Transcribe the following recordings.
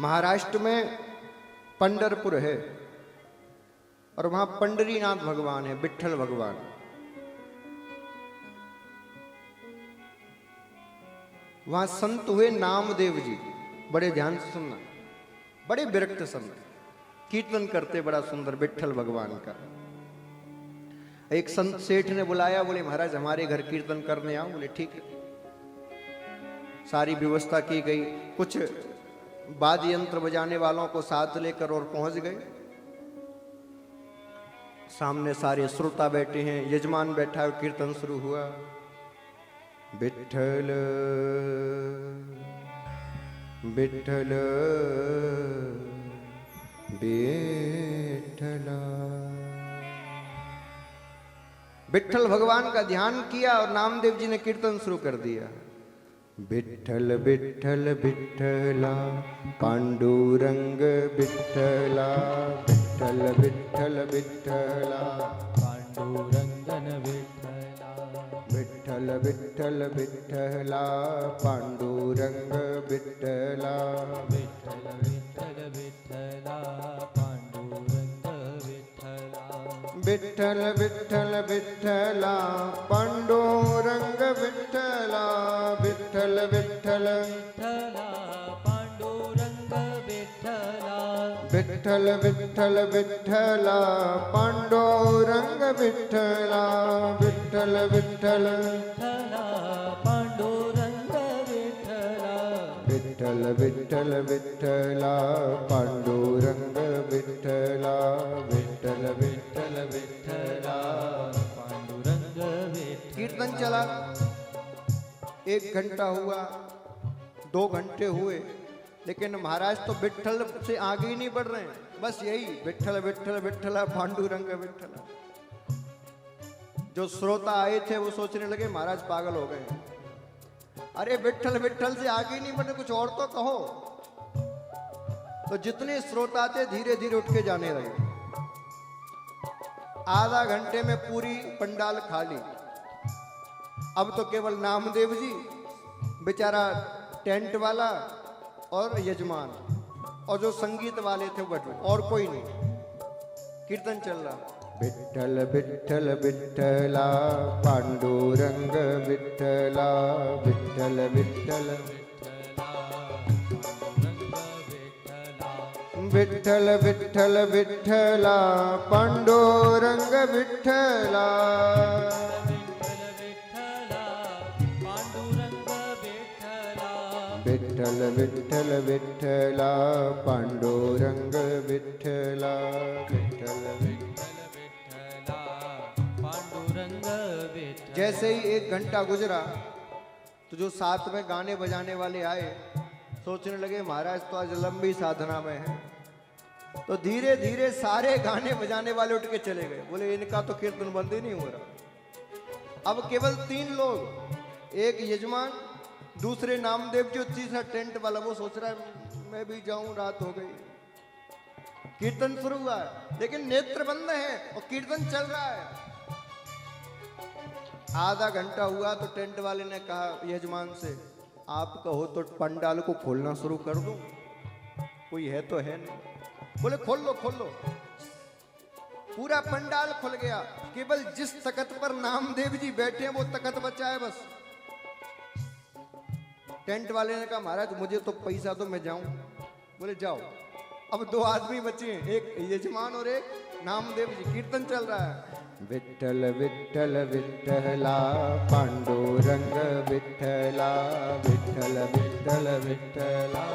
महाराष्ट्र में पंढरपुर है और वहां पंडरीनाथ भगवान है, विट्ठल भगवान। वहां संत हुए नामदेव जी, बड़े ध्यान से सुनना, बड़े विरक्त संत, कीर्तन करते बड़ा सुंदर विट्ठल भगवान का। एक संत सेठ ने बुलाया, बोले महाराज हमारे घर कीर्तन करने आओ। बोले ठीक है। सारी व्यवस्था की गई, कुछ वाद्य यंत्र बजाने वालों को साथ लेकर और पहुंच गए। सामने सारे श्रोता बैठे हैं, यजमान बैठा है, कीर्तन शुरू हुआ। विट्ठल विट्ठल विट्ठल। विट्ठल भगवान का ध्यान किया और नामदेव जी ने कीर्तन शुरू कर दिया। विट्ठल विट्ठल विट्ठला पांडुरंग विट्ठला, विट्ठल विट्ठल विट्ठला पांडुरंगन विठ्ठला, विट्ठल विट्ठल विट्ठला पांडुरंग विट्ठला, विठ्ठल विठ्ठल विठ्ठला पांडुरंग विठ्ठला, विट्ठल विट्ठल विट्ठला पांडुरंग विट्ठला, विट्ठल विट्ठल विठ्ठला पांडुरंग विठ्ठला, विट्ठल विट्ठल विट्ठला पांडुरंग विट्ठला, विट्ठल विट्ठल विठ्ठला पांडुरंग विठ्ठला, विट्ठल विट्ठल विट्ठला पांडुरंग विट्ठला, विट्ठल विठ्ठल विठ्ठला पांडुरंग विठ्ठला। कीर्तन चला। 1 घंटा हुआ, 2 घंटे हुए, लेकिन महाराज तो विट्ठल से आगे ही नहीं बढ़ रहे हैं। बस यही विट्ठल विट्ठल विट्ठला पांडुरंग विट्ठला। जो श्रोता आए थे वो सोचने लगे महाराज पागल हो गए, अरे विट्ठल विट्ठल से आगे ही नहीं बढ़े, कुछ और तो कहो। तो जितने श्रोता थे धीरे धीरे उठ के जाने लगे। आधा घंटे में पूरी पंडाल खाली। अब तो केवल नामदेव जी, बेचारा टेंट वाला और यजमान और जो संगीत वाले थे बैठे, और कोई नहीं। कीर्तन चल रहा। विट्ठल विट्ठल विट्ठला पांडुरंग विट्ठला, विट्ठल विट्ठल विट्ठल विट्ठल विट्ठला पांडुरंग विट्ठला, विट्ठल विट्ठल विट्ठला पांडुरंग विट्ठला, विट्ठल विठ्ठला पांडुरंग विठ्ठला। जैसे ही 1 घंटा गुजरा तो जो साथ में गाने बजाने वाले आए सोचने लगे महाराज तो आज लंबी साधना में है। तो धीरे धीरे सारे गाने बजाने वाले उठ के चले गए। बोले इनका तो कीर्तन बंद ही नहीं हो रहा। अब केवल 3 लोग, एक यजमान, दूसरे नामदेव जो तीसरा टेंट वाला, वो सोच रहा है मैं भी जाऊं, रात हो गई। कीर्तन शुरू हुआ है लेकिन नेत्र बंद है और कीर्तन चल रहा है। आधा घंटा हुआ तो टेंट वाले ने कहा यजमान से, आप कहो तो पंडाल को खोलना शुरू कर दूं, कोई है तो है नहीं। बोले खोल लो खोल लो। पूरा पंडाल खुल गया, केवल जिस तख्त पर नामदेव जी बैठे हैं वो तख्त बचा है बस। टेंट वाले ने कहा महाराज मुझे तो पैसा दो, मैं जाऊं। बोले जाओ। अब 2 आदमी बचे हैं, एक यजमान और एक नामदेव जी। कीर्तन चल रहा है। विट्ठल विट्ठल विट्ठला पांडुरंग विट्ठला, विट्ठल विट्ठल विट्ठला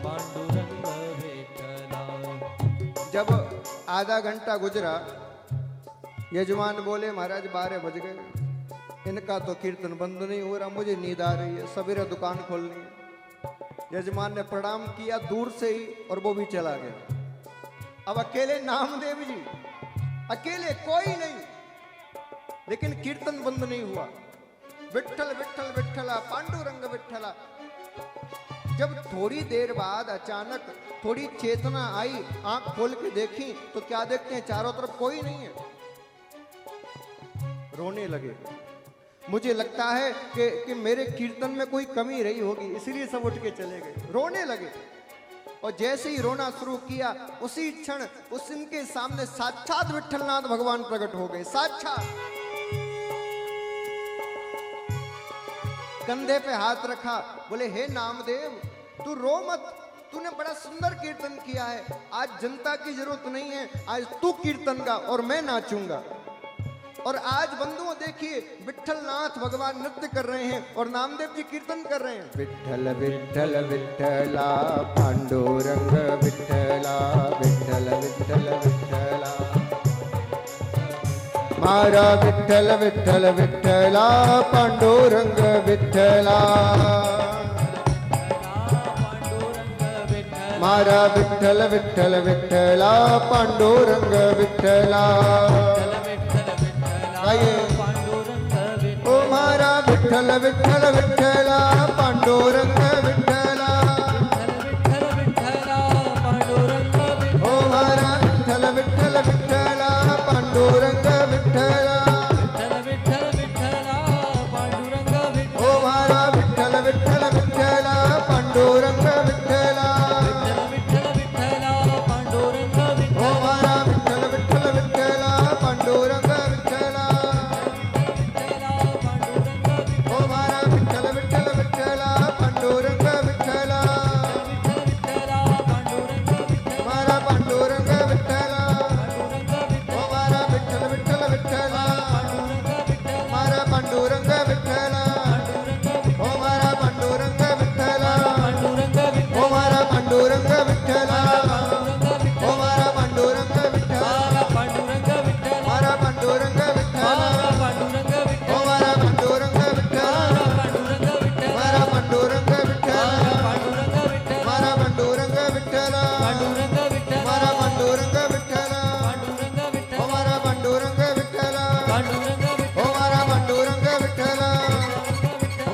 पांडुरंग विठ्ठला। जब आधा घंटा गुजरा, यजमान बोले महाराज 12 बज गए, इनका तो कीर्तन बंद नहीं हो रहा, मुझे नींद आ रही है, सवेरे दुकान खोलनी है। यजमान ने प्रणाम किया दूर से ही और वो भी चला गया। अब अकेले नामदेव जी, अकेले कोई नहीं, लेकिन कीर्तन बंद नहीं हुआ। विट्ठल विट्ठल विट्ठला पांडुरंग विट्ठला। जब थोड़ी देर बाद अचानक थोड़ी चेतना आई, आंख खोल के देखी तो क्या देखते हैं, चारों तरफ कोई नहीं है। रोने लगे। मुझे लगता है कि मेरे कीर्तन में कोई कमी रही होगी, इसलिए सब उठ के चले गए। रोने लगे। और जैसे ही रोना शुरू किया उसी क्षण उस इनके सामने साक्षात विठलनाथ भगवान प्रकट हो गए। साक्षात कंधे पे हाथ रखा, बोले हे नामदेव तू रो मत, तूने बड़ा सुंदर कीर्तन किया है, आज जनता की जरूरत नहीं है, आज तू कीर्तन गा और मैं नाचूंगा। और आज बंधुओं देखिए विठलनाथ भगवान नृत्य कर रहे हैं और नामदेव जी कीर्तन कर रहे हैं। विठल विठल विठला पांडुरंग विठला, विठल विठल विठला मारा विठल विठल विठला पांडुरंग विठला, मारा विठल विठल विठला पांडुरंग विठला। ओ मारा विठल विठल विठला पांडुरंग विठला, ओ मारा विठल विठल विठला पांडुरंग विठला, ओ मारा विठल विठल विठला पांडुरंग विठला, ओ मारा विठल विठल विठला पांडुरंग विठला, ओ मारा विठल विठल विठला पांडुरंग विठला, मारा पांडुरंग विठला, ओ मारा विठल विठल विठला, मारा पांडुरंग विठला, ओ मारा पांडुरंग विठला, ओ मारा पांडुरंग विठला, ओ मारा पांडुरंग विठला, मारा पांडुरंग विठला, ओ मारा पांडुरंग विठला, मारा पांडुरंग विठला, मारा पांडुरंग विठला, मारा पांडुरंग विठला, ओ मारा पांडुरंग विठला, ओ मारा पांडुरंग विठला,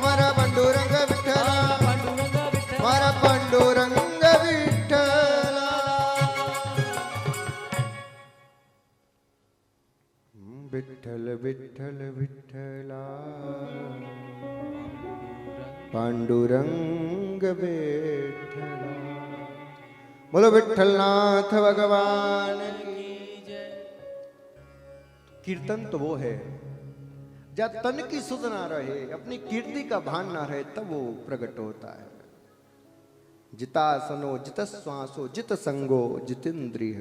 मारा पांडुरंग विठला, मारा पांडुरंग विठला। विठ्ठल विठ्ठल विठ्ठला पांडुरंग विठ्ठला। बोलो विठ्ठलनाथ भगवान की जय। कीर्तन तो वो है जब तन की सुध ना रहे, अपनी कीर्ति का भान ना रहे, तब वो प्रकट होता है। जितासनो जित श्वासो जित संगो जितेंद्रिय।